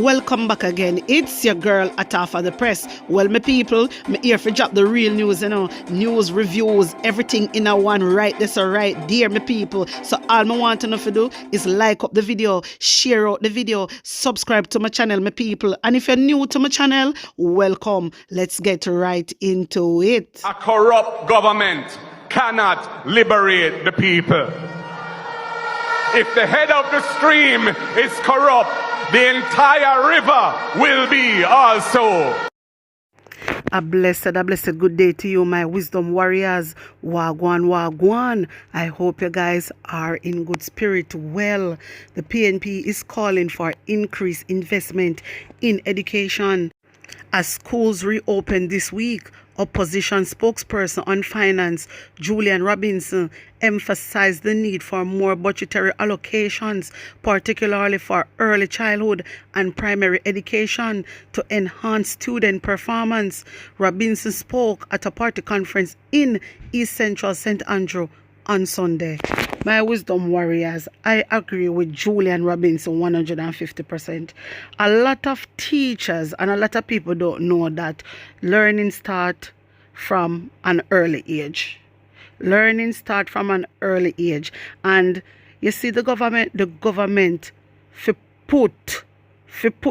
Welcome back again. It's your girl Atafa the Press. Well, my people, me here for drop the real news, news, reviews, everything in a one right this or right there, my people. So all I want to know to do is like up the video, share out the video, subscribe to my channel, my people. And if you're new to my channel, welcome. Let's get right into it. A corrupt government cannot liberate the people. If the head of the stream is corrupt, the entire river will be also. A blessed good day to you, my wisdom warriors. Wagwan, wagwan. I hope you guys are in good spirit. Well, the PNP is calling for increased investment in education. As schools reopen this week, opposition spokesperson on finance, Julian Robinson, emphasized the need for more budgetary allocations, particularly for early childhood and primary education, to enhance student performance. Robinson spoke at a party conference in East Central St. Andrew on Sunday. My wisdom warriors, I agree with Julian Robinson 150%. A lot of teachers and a lot of people don't know that learning starts from an early age. Learning starts from an early age. And you see the government put,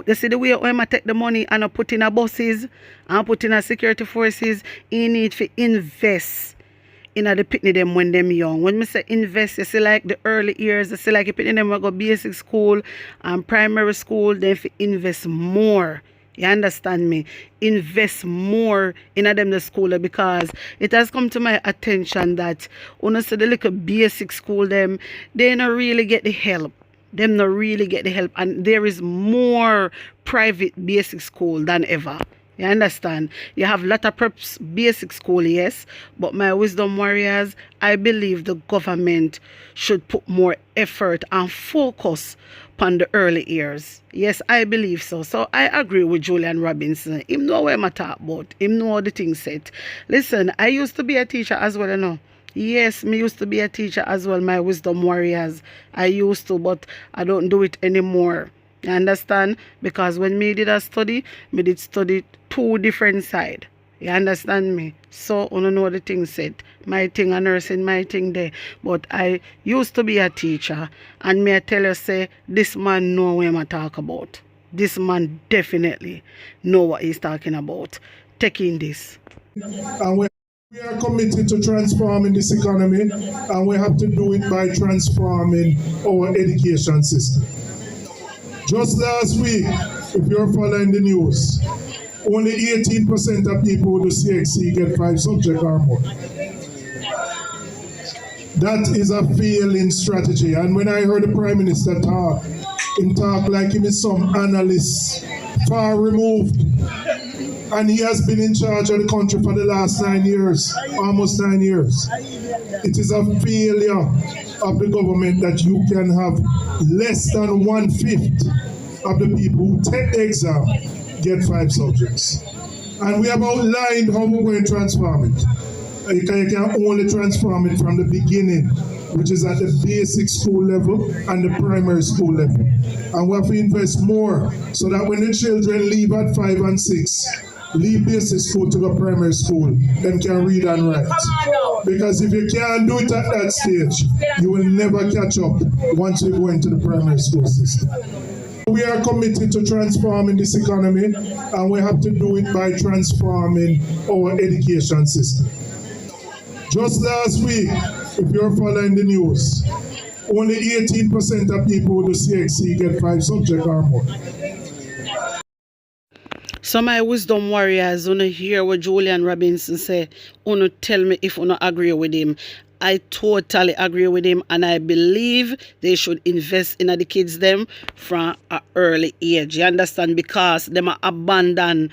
you see the way when I take the money and I put in a buses and put in a security forces, you need to invest in the pitney them when them young. When me say invest, you see like the early years, you see like you pitney them will go basic school and primary school, then if you invest more. You understand me? Invest more in them the school, because it has come to my attention that when I see the little basic school them, they don't really get the help. Them not really get the help, and there is more private basic school than ever. You understand? You have a lot of preps basic school, yes, but my wisdom warriors, I believe the government should put more effort and focus on the early years. Yes, I believe so. So I agree with Julian Robinson. Him know what I talk about. Him know how the thing set. Listen, I used to be a teacher as well, you know. Yes, me used to be a teacher as well, my wisdom warriors. I used to, but I don't do it anymore. You understand? Because when me did a study, me did study two different sides. You understand me? So, I don't know the thing said. My thing a nursing, my thing there. But I used to be a teacher. And me I tell you, say, this man know what I talk about. This man definitely know what he's talking about. Taking this. And we are committed to transforming this economy. And we have to do it by transforming our education system. Just last week, if you're following the news, only 18% of people who do CXC get 5 subjects or more. That is a failing strategy. And when I heard the Prime Minister talk, him talk like him is some analyst far removed. And he has been in charge of the country for the last 9 years, almost 9 years. It is a failure of the government that you can have less than 1/5 of the people who take the exam get 5 subjects. And we have outlined how we're going to transform it. You can only transform it from the beginning, which is at the basic school level and the primary school level. And we have to invest more so that when the children leave at 5 and 6, leave basic school to go primary school, then can read and write. Because if you can't do it at that stage, you will never catch up once you go into the primary school system. We are committed to transforming this economy, and we have to do it by transforming our education system. Just last week, if you're following the news, only 18% of people who do CXC get 5 subjects or more. So my wisdom warriors, wanna hear what Julian Robinson say, wanna tell me if wanna agree with him. I totally agree with him, and I believe they should invest in the kids them from an early age. You understand? Because them are abandon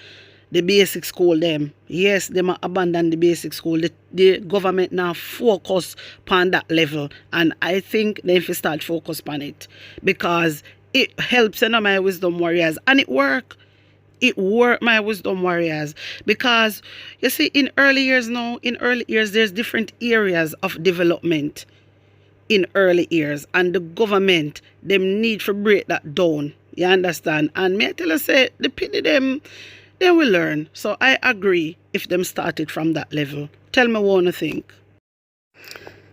the basic school them. Yes, them are abandon the basic school. The government now focus on that level, and I think they should start focus on it, because it helps my wisdom warriors, and it work. It worked, my wisdom warriors, because you see in early years there's different areas of development in early years, and the government them need to break that down. You understand? And me I tell you say the pity them they will learn. So I agree if them started from that level. Tell me what you think.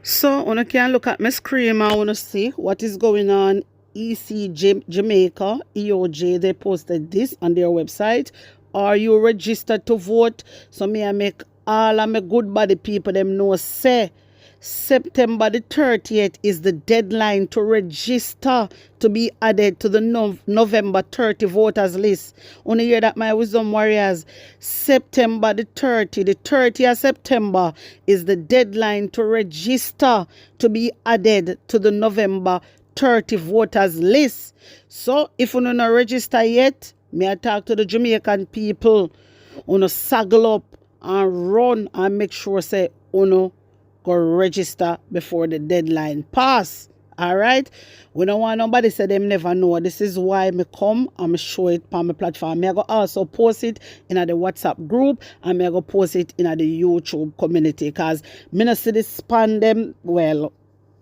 So you can look at my screen and want to see what is going on. Jamaica, EOJ, they posted this on their website. Are you registered to vote? So me I make all of my good body people them know say September the 30th is the deadline to register to be added to the November 30 voters list. Only hear that, my wisdom warriors. September the 30th of September is the deadline to register to be added to the November 30 voters list. So if you don't register yet, may I talk to the Jamaican people. Uno saddle up and run and make sure say uno go register before the deadline pass. Alright? We don't want nobody say them never know. This is why me come and me show it on my platform. Me I go also post it in the WhatsApp group and me I go post it in the YouTube community. Because me not see this span them well.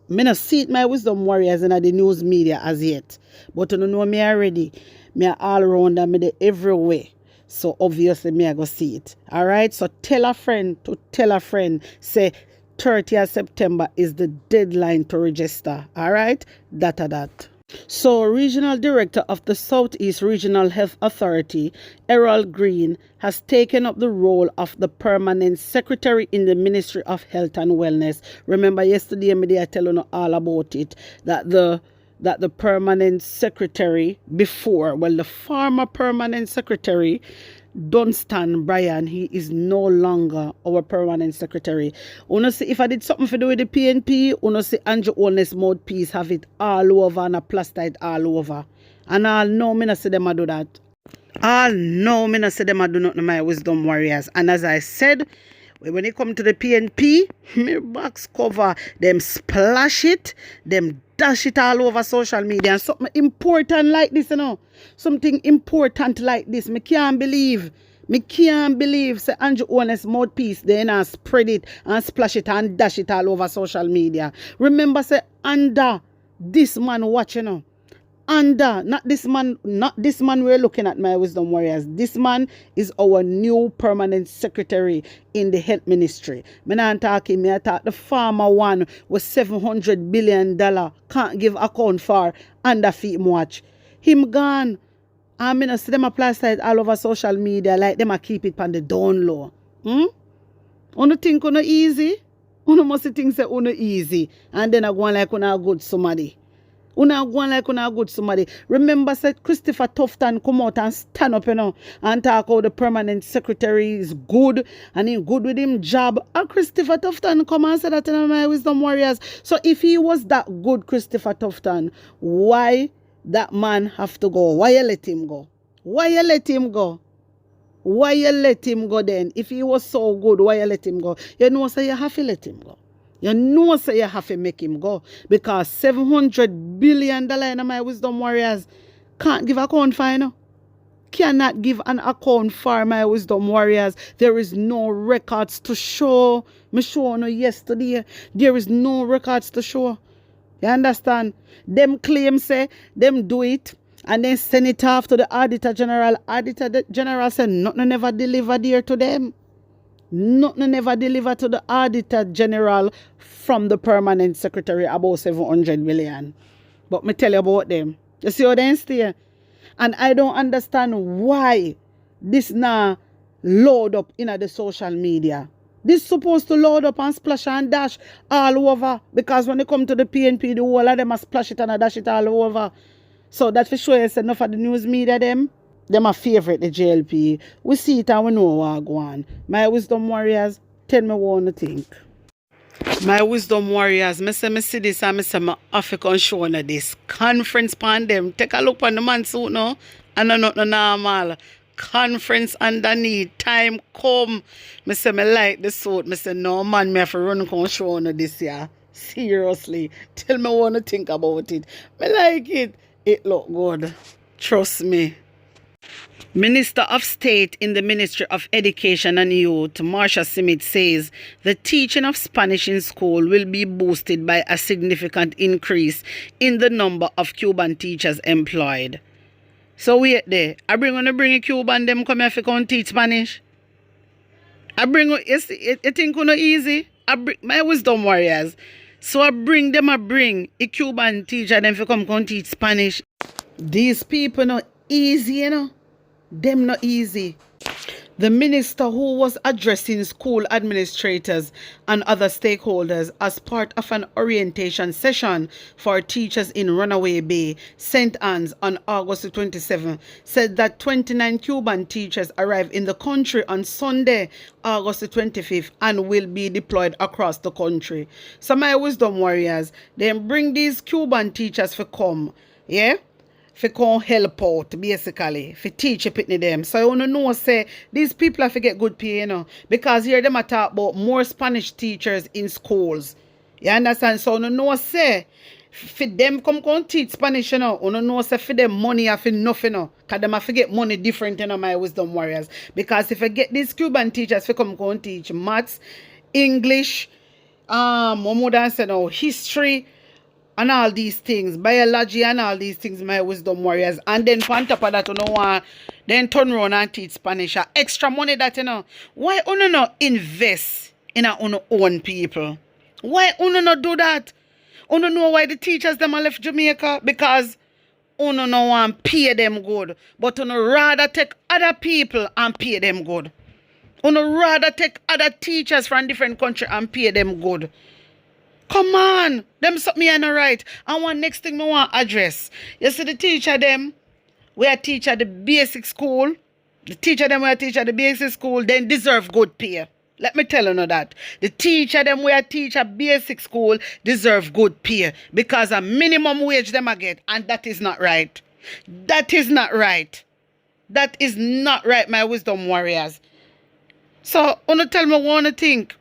Me not see it my wisdom warriors in the news media as yet. But you know me already. Me all around and me there everywhere. So obviously me I go see it. Alright? So tell a friend to tell a friend. Say 30th September is the deadline to register. Alright? That. So, Regional Director of the Southeast Regional Health Authority, Errol Green, has taken up the role of the Permanent Secretary in the Ministry of Health and Wellness. Remember yesterday, I tell you all about it, that the Permanent Secretary before, well, the former Permanent Secretary, Dunstan Brian, he is no longer our Permanent Secretary. Uno see if I did something for do with the PNP, uno see Andrew Honest mouthpiece have it all over and a plaster it all over. And I'll know me not see them a do that. I'll know me not see them a do nothing my wisdom warriors. And as I said, when it come to the PNP, me box cover, them splash it, them dash it all over social media. And something important like this, you know. Something important like this. Me can't believe. Say Andrew Honest mouthpiece, they not spread it and splash it and dash it all over social media. Remember, say, under this man watching, you know. Under, not this man we're looking at, my wisdom warriors. This man is our new permanent secretary in the health ministry. Me not talking, me I talk the farmer one with $700 billion can't give account for under feet watch. Him gone. I mean, see them apply side all over social media like them a keep it on the down low. Uno think uno easy? Uno must think say uno easy. And then I go on like uno good somebody. Una go like una good somebody. Remember, said Christopher Tufton come out and stand up, you know, and talk how the permanent secretary is good and he good with him job. And Christopher Tufton come and say that in my wisdom warriors. So if he was that good, Christopher Tufton, why that man have to go? Why you let him go? Why you let him go? Why you let him go then? If he was so good, why you let him go? You know, so you have to let him go. You know, so you have to make him go. Because $700 billion in my wisdom warriors can't give account for, you know. Cannot give an account for my wisdom warriors. There is no records to show. Me show you yesterday. There is no records to show. You understand? Them claim say, them do it. And then send it off to the Auditor General. Auditor General said nothing never delivered there to them. Nothing never delivered to the Auditor General from the Permanent Secretary about 700 million. But me tell you about them. You see how they stay? And I don't understand why this now load up in the social media. This supposed to load up and splash and dash all over. Because when they come to the PNP, the whole of them must splash it and dash it all over. So that for sure is enough of the news media them. Them a favorite, the JLP. We see it and we know what go on. My wisdom warriors, tell me what you think. My wisdom warriors, me see this and me say my African show on this. Conference pan them. Take a look on the man suit now. And not normal. Conference underneath. Time come. Me say me like the suit. Me say no man, me have to run on show on this year. Seriously. Tell me what you think about it. Me like it. It look good. Trust me. Minister of State in the Ministry of Education and Youth, Marsha Simit, says the teaching of Spanish in school will be boosted by a significant increase in the number of Cuban teachers employed. So wait there. I bring a Cuban them come here for come teach Spanish. I bring you think you know easy. I bring my wisdom warriors. So I bring a Cuban teacher them for come teach Spanish. These people not easy, you know. Them not easy. The minister who was addressing school administrators and other stakeholders as part of an orientation session for teachers in Runaway Bay, St. Anne's on August 27 said that 29 Cuban teachers arrived in the country on Sunday, August 25th and will be deployed across the country. So my wisdom warriors, then bring these Cuban teachers for come, yeah? For come help out, basically, for teach a pitney them. So you know say these people have to get good pay, you know, because here them a talk about more Spanish teachers in schools. You understand? So you know say for them come teach Spanish, you know say for them money have enough, you know, because them have to get money different, you know, my wisdom warriors. Because if I get these Cuban teachers for come teach maths, English, more than say no, history, and all these things, biology and all these things, my wisdom warriors. And then on top of that, you know, then turn around and teach Spanish. Extra money that, you know. Why you not invest in our own people? Why you not do that? You know why the teachers them are left Jamaica? Because you no want pay them good. But you rather take other people and pay them good. You rather take other teachers from different country and pay them good. Come on, them something me and right. And one next thing I want to address. You see the teacher them, we are teach at the basic school. The teacher them we are teach at the basic school, then deserve good pay. Let me tell you that. The teacher them we are teach at basic school deserve good pay. Because a minimum wage them I get. And that is not right. That is not right. That is not right, my wisdom warriors. So, you tell me what you think.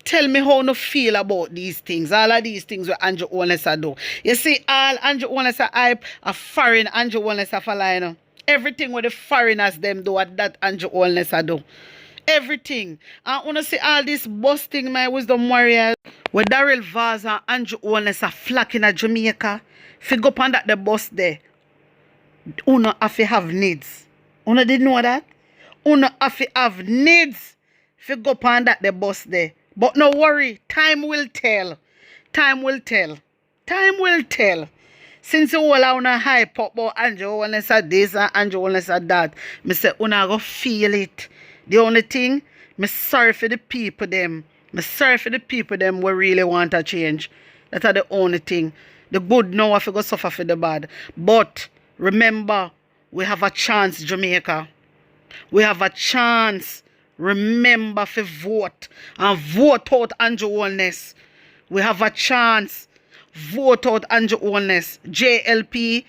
Tell me how you feel about these things. All of these things what Andrew Onessa do. You see, all Andrew Onessa hype a foreign Andrew Onessa for line. Everything what the foreigners them do what that Andrew Onessa do. Everything. I want to see all this busting, my wisdom warriors. Where Daryl Vaz and Andrew Onessa flocking at Jamaica. Figure up on that the bus there. Uno have to have needs. Uno didn't know that? Uno have to have needs. Figure up on that the bus there. But no worry, time will tell. Time will tell. Time will tell. Since you all are on a hype up about Andrew Onessa this and Andrew Onessa that, I say, una go feel it. The only thing, I'm sorry for the people them. I'm sorry for the people them who really want a change. That's the only thing. The good now have to go suffer for the bad. But remember, we have a chance, Jamaica. We have a chance. Remember to vote and vote out Andrew Onessa. We have a chance. Vote out Andrew Onessa. JLP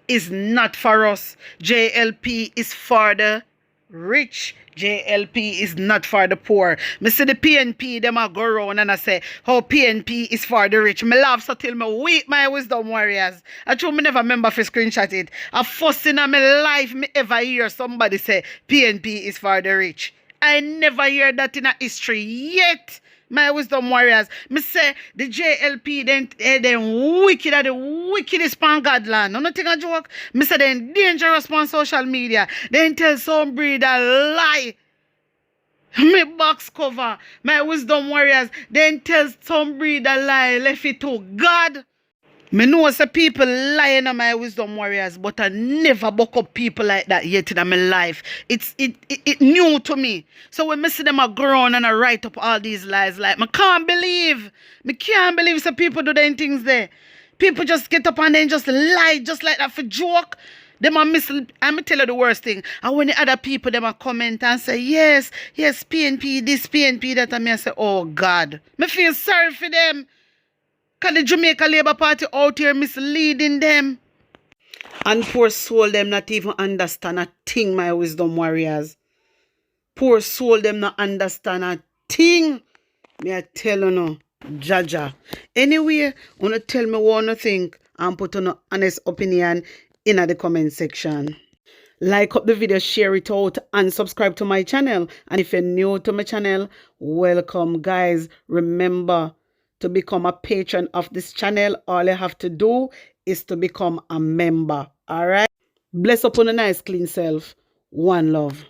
is not for us. JLP is for the rich. JLP is not for the poor. Me see the PNP, them a go around and I say, how PNP is for the rich. Me laugh so till me weep, my wisdom warriors. I true me never remember to screenshot it. A first in my life me ever hear somebody say PNP is for the rich. I never hear that in a history yet. My wisdom warriors. Me say the JLP then wicked are the wickedest pan Godland. No nothing a joke. Me say then dangerous on social media. Then tell some breed a lie. Me box cover. My wisdom warriors. Then tell some breed a lie. Left it to God. Me know say people lying on my wisdom warriors, but I never buck up people like that yet in my life. It new to me. So when I see them a grown and I write up all these lies, like me can't believe some people do them things there. People just get up and then just lie just like that for joke. Them a I'm tell you the worst thing. And when the other people them a comment and say, yes, PNP, this PNP, that, and me I say, oh God. Me feel sorry for them. Because the Jamaica Labour Party out here misleading them. And poor soul them not even understand a thing, my wisdom warriors. Poor soul them not understand a thing. Me I tell you no, Jaja. Anyway, wanna tell me what you think and put on an honest opinion in the comment section. Like up the video, share it out, and subscribe to my channel. And if you're new to my channel, welcome, guys. Remember, to become a patron of this channel, all you have to do is to become a member. All right. Bless upon a nice clean self. One love.